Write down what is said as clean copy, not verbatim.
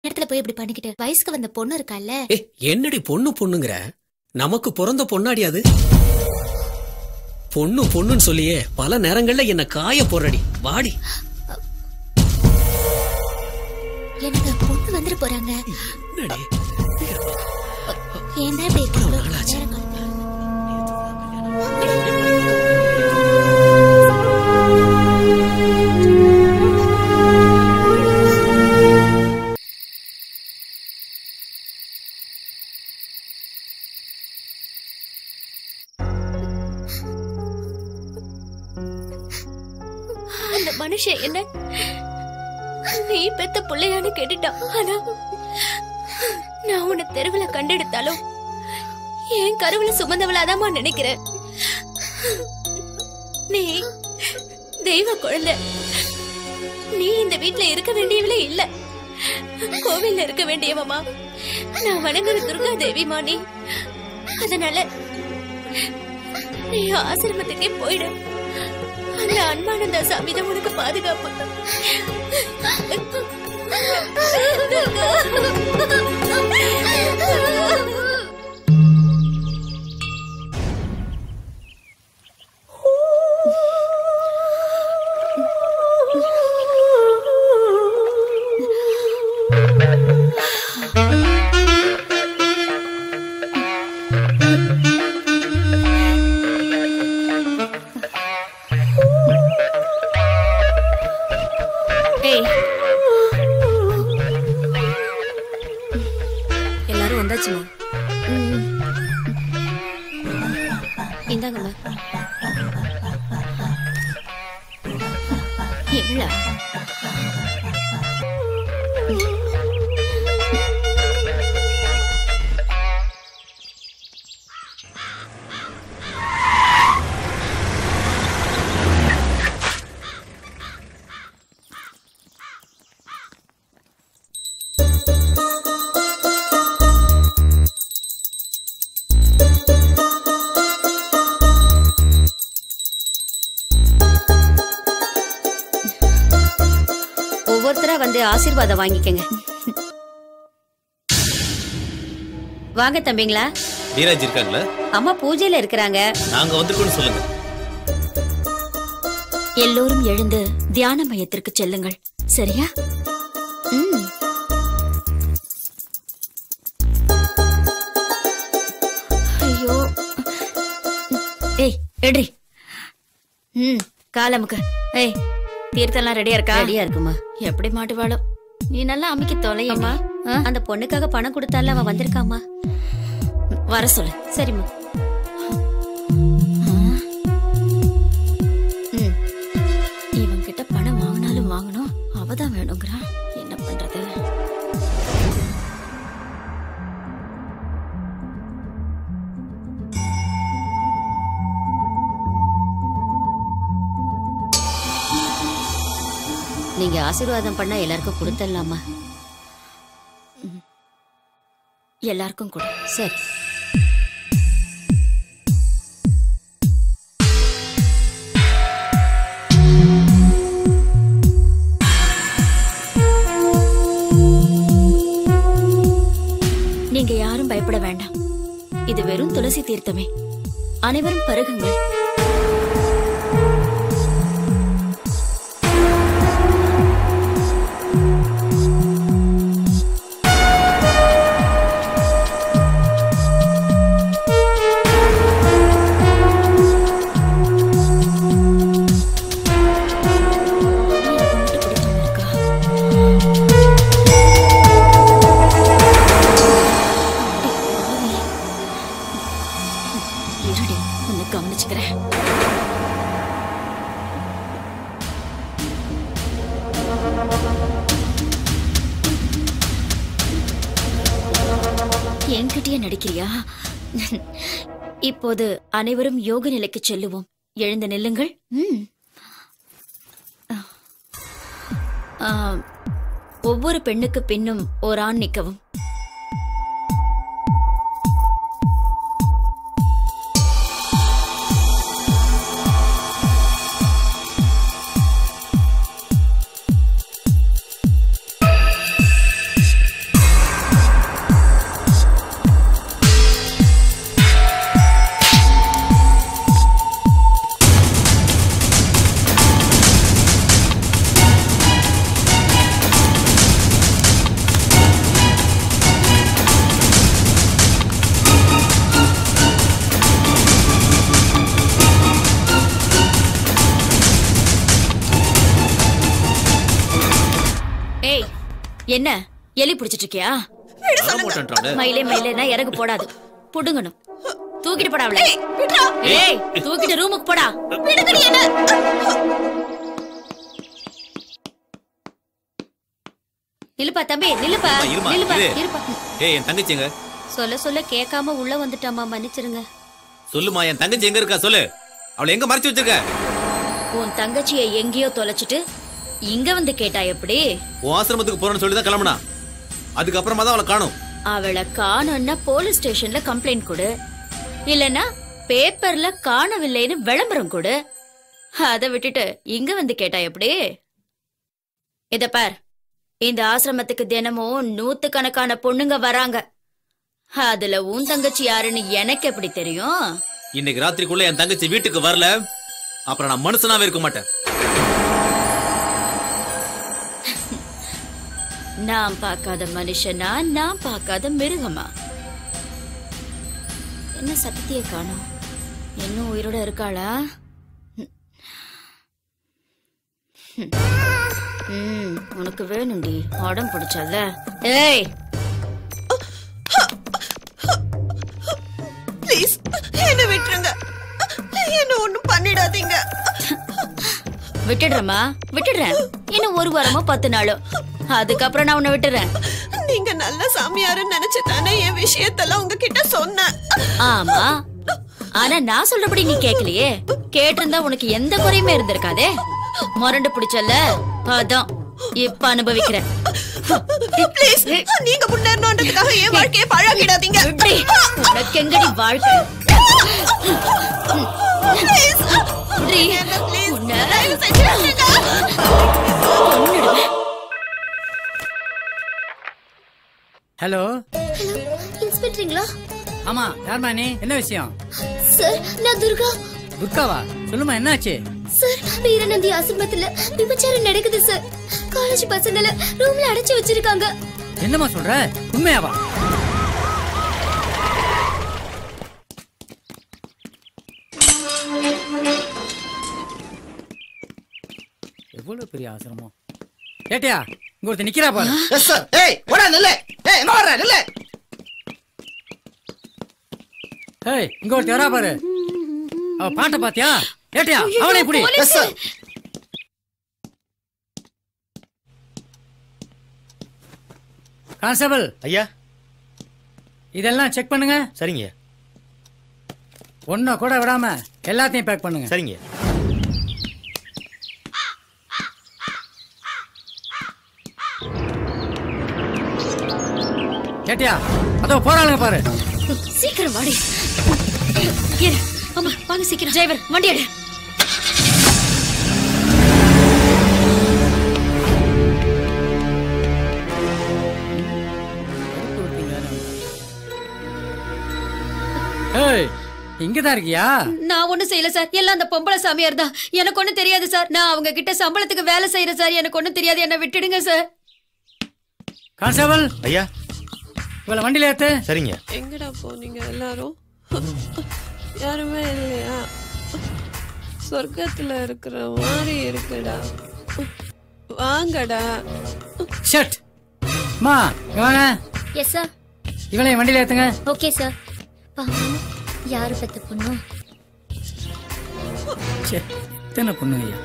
இடத்துல போய் இப்படி பண்ணிக்கிட்டு வயசுக்கு வந்த பொண்ணு இருக்கால. என்னடி பொண்ணுங்கிற? நமக்கு பிறந்த பொண்ணாடி அது. பொண்ணுன்னு சொல்லியே பல நேரங்கள்ல என்ன காய போறடி. வாடி. எனக்கு பொண்ணு வந்துட்டு போறாங்க. ஏன்னா இப்படி இருக்கு? அந்த மனுஷன் என்ன நீ பெத்த பிள்ளையான்னு கேட்டுட்டான். ஆனா நான் உன்னை தெருவுல கண்டெடுத்தாலும் என் கருவுல சுமந்தவளாதாமா நினைக்கிறேன். நீ தெய்வ குழந்தை. நீ இந்த வீட்டுல இருக்க வேண்டியவளே இல்ல, கோவில்ல இருக்க வேண்டியவமா. நான் வணங்குற துர்கா தேவிமா நீ. அதனால நீ ஆசிரமத்துக்கே போயிடு. அந்த அன்பானந்த சாமிதான் உனக்கு பாதுகாப்பு. எல்லாரும் வந்தாச்சுமா? இந்தாங்கம்மா. எவ்வளோ? ஒவ்வொருத்தரா வந்து ஆசீர்வாதம் வாங்கிக்கங்க. வாங்க தம்பிங்களா. நீராஜ் இருக்காங்களா? அம்மா பூஜையில இருக்கிறாங்க. நாங்க வந்துருக்கோம்னு சொல்லுங்க. எல்லோரும் எழுந்து தியான மையத்திற்கு செல்லுங்கள். சரியா? ஐயோ. ஏய் எட்ரி. காலமுக்கு. ஏய் தீர்த்தெல்லாம் ரெடியா இருக்கா? ரெடியா இருக்குமா? எப்படி மாட்டுவாளோ. நீ நல்லா அமைக்க தொலையம்மா. அந்த பொண்ணுக்காக பணம் கொடுத்தால அவ வந்திருக்காமா. வர சொல்லு. சரிம்மா. இவன் கிட்ட பணம் வாங்கினாலும் வாங்கணும், அவதான் வேணுங்கிறான். என்ன பண்றது? நீங்க ஆசீர்வாதம் பண்ணா எல்லாருக்கும் கொடுத்துடலாமா? எல்லாருக்கும் கொடு. சரி. நீங்க யாரும் பயப்பட வேண்டாம். இது வெறும் துளசி தீர்த்தமே. அனைவரும் பருகுங்கள். என்கிட்டயே நடிக்கிறியா? இப்போது அனைவரும் யோக நிலைக்கு செல்லுவோம். எழுந்து நில்லுங்கள். ஒவ்வொரு பெண்ணுக்கு பின்னும் ஓர் ஆண் நிற்கவும். என்ன எலி பிடிச்சிட்டு இருக்கியா? மாட்டேன்றானே. மயிலே இறகு போடாது, புடுங்கணும். தூக்கிட்டு போடா அவளை. ஏய், தூக்கிட்டு ரூமுக்கு போடா. நில்லுப்பா தம்பி, நில்லுப்பா, இருமா, நில்லுப்பா, இரு. இருப்பா. ஏய் என் தங்கச்சி எங்க? சொல்ல கேட்காம உள்ள வந்துட்டாமா, மன்னிச்சிருங்க. சொல்லுமா, என் தங்கச்சி எங்க இருக்கா சொல்லு. அவளை எங்க மறைச்சு வச்சிருக்க? உன் தங்கச்சியை எங்கேயோ தொலைச்சிட்டு இங்க வந்து கேட்டா எப்படி? உன் ஆசிரமத்துக்கு போறேன்னு சொல்லி தான் கிளம்புனா. அதுக்கப்புறமா தான் அவளை காணும். அவளை காணும்னா போலீஸ் ஸ்டேஷன்ல கம்ப்ளைண்ட் கொடு, இல்லனா பேப்பர்ல காணவில்லைன்னு விளம்பரம் கொடு. அதை விட்டுட்டு இங்க வந்து கேட்டா எப்படி? இத பார், இந்த ஆசிரமத்துக்கு தினமும் 100கணக்கான பொண்ணுங்க வராங்க. அதுல உன் தங்கச்சி யாருன்னு எனக்கு எப்படி தெரியும்? இன்னைக்கு ராத்திரிக்குள்ள என் தங்கச்சி வீட்டுக்கு வரல, அப்புறம் நான் மனுஷனாவே இருக்க மாட்டேன். நான் பார்க்காத மனுஷனா, நான் பார்க்காத மிருகமா? என்ன சத்திய காணோம்? இன்னும் உயிரோட இருக்காளா? உனக்கு வேணும்டி, உடம்பு பிடிச்சல. ஏய், ப்ளீஸ் என்ன விட்டுருங்க, என்ன ஒண்ணும் பண்ணிடாதீங்க. விட்டுடுறேம்மா, விட்டுடுறேன். இன்னும் 1 வாரமோ 10 நாளோ, அதுக்கப்புறம் நான் உன்னை விட்டுறேன். நீங்க நல்ல சாமியாருன்னு நினைச்சு தானே என் விஷயத்தெல்லாம் உங்ககிட்ட சொன்னேன். ஆமா, ஆனா நான் சொல்றபடி நீ கேட்கலையே. கேட்டிருந்தா உனக்கு எந்த குறையுமே இருந்திருக்காதே. முரண்டு பிடிச்சல, அதான் இப்ப அனுபவிக்கிறேன். ப்ளீஸ், நீங்க முன்னேறணும்ன்றதுக்காக என் வாழ்க்கையை பழகிடாதீங்க. உனக்கு எங்கடி வாழ்க்கை? ஹலோ ஹலோ, இன்ஸ்பெக்டருங்களா? ஆமா, யார்மா நீ? என்ன விஷயம்? சார், நான் துர்கா. துர்காவா? சொல்லுமா, என்னாச்சு? சார், வீரநந்தி ஆசிரமத்துல விபச்சாரம் நடக்குது சார். காலேஜ் பசங்கள ரூம்ல அடைச்சு வச்சிருக்காங்க. என்னமா சொல்ற? உண்மையாவா? எவ்வளவு பெரிய ஆசிரமம். கேட்டியா? இங்க ஒருத்தர் நிக்கிறா பாரு. Yes sir. ஏய், ஓடா நில்லு. ஏய், எங்க வர்ற? நில்லு. ஏய், இங்க ஒருத்தர் வரா பாரு. அவ பாட்ட பாத்தியா? கேட்டியா? அவளை இப்படி. Yes sir. கான்ஸ்டபிள் ஐயா. இதெல்லாம் செக் பண்ணுங்க. சரிங்க. ஒன்னும் கூட விடாம எல்லாத்தையும் பேக் பண்ணுங்க. சரிங்க. கேட்டியா? அதோ போறாளுங்க பாரு. சீக்கிரம் வாடி. இரு. அம்மா, வாங்க சீக்கிரம். டிரைவர், வண்டி எடு. ஏய், இங்கதான் இருக்கியா? நான் ஒண்ணும் செய்யல சார், எல்லாம் அந்த பொம்பளை சாமியார் தான். எனக்கு ஒண்ணும் தெரியாது சார். நான் அவங்க கிட்ட சம்பளத்துக்கு வேலை செய்யறேன் சார். எனக்கு ஒண்ணும் தெரியாது, என்ன விட்டுடுங்க சார். கான்ஸ்டபிள் ஐயா. இவள வண்டியில ஏத்து. சரிங்க. எங்கடா போனீங்க எல்லாரும்? யாருமே இல்லையா? சொர்க்கத்துல இருக்கிற மாதிரி இருக்குடா. வாங்கடா. ஷட். மா, இங்க வாங்க. Yes sir. இவளையும் வண்டியில ஏத்துங்க. Okay sir. யாரு பெத்த பொண்ணு? ச்சே, எத்தனை பொண்ணுங்க ஐயா.